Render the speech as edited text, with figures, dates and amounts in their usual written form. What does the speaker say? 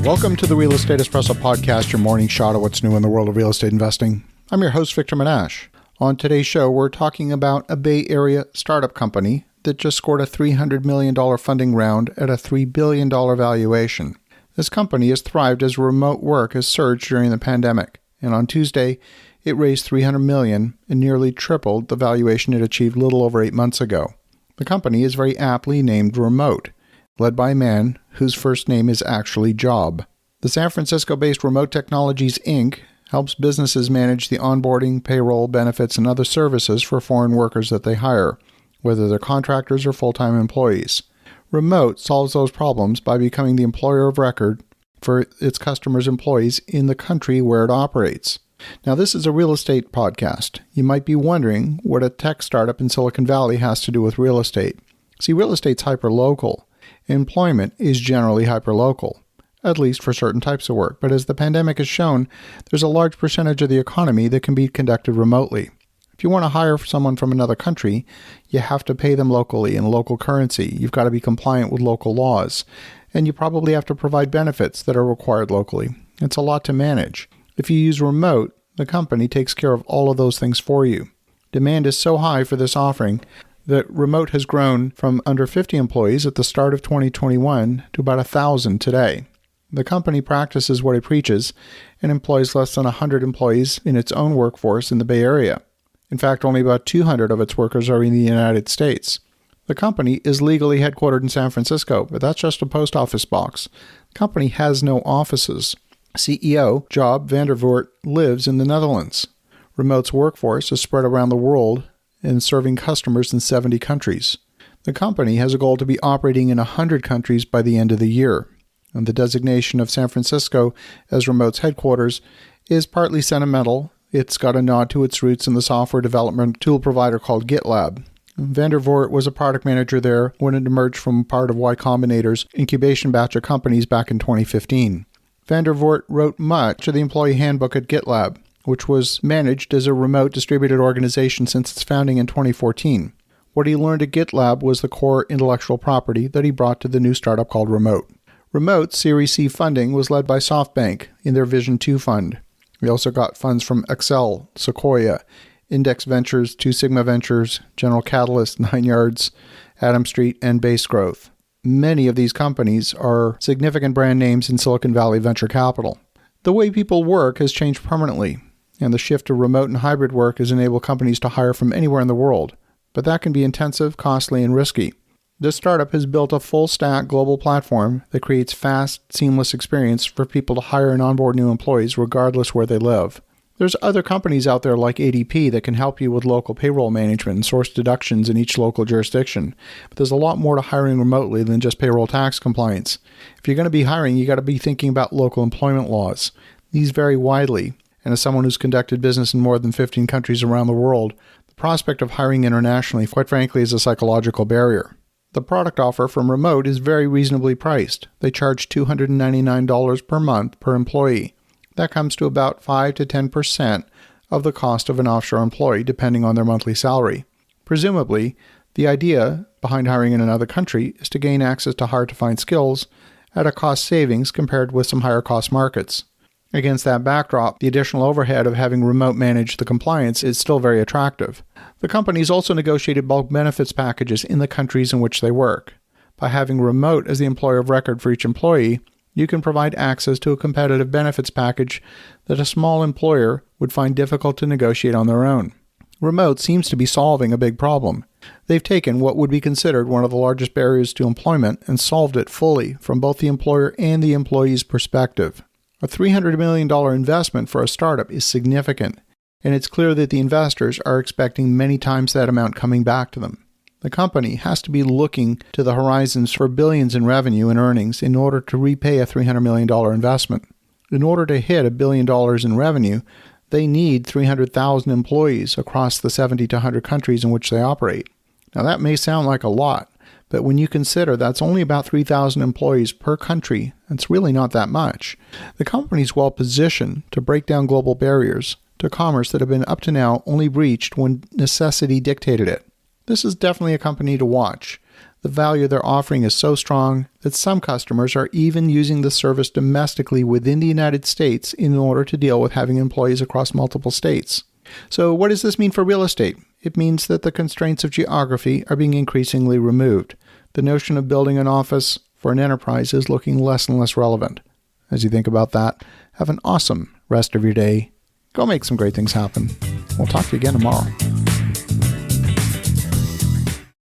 Welcome to the Real Estate Espresso Podcast, your morning shot at what's new in the world of real estate investing. I'm your host, Victor Minash. On today's show, we're talking about a Bay Area startup company that just scored a $300 million funding round at a $3 billion valuation. This company has thrived as remote work has surged during the pandemic, and on Tuesday, it raised $300 million and nearly tripled the valuation it achieved little over 8 months ago. The company is very aptly named Remote, led by a man whose first name is actually Job. The San Francisco-based Remote Technologies, Inc. helps businesses manage the onboarding, payroll, benefits, and other services for foreign workers that they hire, whether they're contractors or full-time employees. Remote solves those problems by becoming the employer of record for its customers' employees in the country where it operates. Now, this is a real estate podcast. You might be wondering what a tech startup in Silicon Valley has to do with real estate. See, real estate's hyperlocal. Employment is generally hyperlocal, at least for certain types of work. But as the pandemic has shown, there's a large percentage of the economy that can be conducted remotely. If you want to hire someone from another country, you have to pay them locally in local currency. You've got to be compliant with local laws. And you probably have to provide benefits that are required locally. It's a lot to manage. If you use Remote, the company takes care of all of those things for you. Demand is so high for this offering that Remote has grown from under 50 employees at the start of 2021 to about 1,000 today. The company practices what it preaches and employs less than 100 employees in its own workforce in the Bay Area. In fact, only about 200 of its workers are in the United States. The company is legally headquartered in San Francisco, but that's just a post office box. The company has no offices. CEO Job van der Voort lives in the Netherlands. Remote's workforce is spread around the world and serving customers in 70 countries. The company has a goal to be operating in 100 countries by the end of the year. And the designation of San Francisco as Remote's headquarters is partly sentimental. It's got a nod to its roots in the software development tool provider called GitLab. Van der Voort was a product manager there when it emerged from part of Y Combinator's incubation batch of companies back in 2015. Van der Voort wrote much of the employee handbook at GitLab, which was managed as a remote distributed organization since its founding in 2014. What he learned at GitLab was the core intellectual property that he brought to the new startup called Remote. Remote's Series C funding was led by SoftBank in their Vision 2 fund. We also got funds from Excel, Sequoia, Index Ventures, Two Sigma Ventures, General Catalyst, 9 Yards, Adam Street, and Base Growth. Many of these companies are significant brand names in Silicon Valley venture capital. The way people work has changed permanently, and the shift to remote and hybrid work has enabled companies to hire from anywhere in the world. But that can be intensive, costly, and risky. This startup has built a full-stack global platform that creates fast, seamless experience for people to hire and onboard new employees regardless where they live. There's other companies out there like ADP that can help you with local payroll management and source deductions in each local jurisdiction. But there's a lot more to hiring remotely than just payroll tax compliance. If you're going to be hiring, you got to be thinking about local employment laws. These vary widely. And as someone who's conducted business in more than 15 countries around the world, the prospect of hiring internationally, quite frankly, is a psychological barrier. The product offer from Remote is very reasonably priced. They charge $299 per month per employee. That comes to about 5 to 10% of the cost of an offshore employee, depending on their monthly salary. Presumably, the idea behind hiring in another country is to gain access to hard-to-find skills at a cost savings compared with some higher-cost markets. Against that backdrop, the additional overhead of having Remote manage the compliance is still very attractive. The companies also negotiated bulk benefits packages in the countries in which they work. By having Remote as the employer of record for each employee, you can provide access to a competitive benefits package that a small employer would find difficult to negotiate on their own. Remote seems to be solving a big problem. They've taken what would be considered one of the largest barriers to employment and solved it fully from both the employer and the employee's perspective. A $300 million investment for a startup is significant, and it's clear that the investors are expecting many times that amount coming back to them. The company has to be looking to the horizons for billions in revenue and earnings in order to repay a $300 million investment. In order to hit $1 billion in revenue, they need 300,000 employees across the 70 to 100 countries in which they operate. Now that may sound like a lot, but when you consider that's only about 3,000 employees per country, it's really not that much. The company is well positioned to break down global barriers to commerce that have been up to now only breached when necessity dictated it. This is definitely a company to watch. The value they're offering is so strong that some customers are even using the service domestically within the United States in order to deal with having employees across multiple states. So what does this mean for real estate? It means that the constraints of geography are being increasingly removed. The notion of building an office for an enterprise is looking less and less relevant. As you think about that, have an awesome rest of your day. Go make some great things happen. We'll talk to you again tomorrow.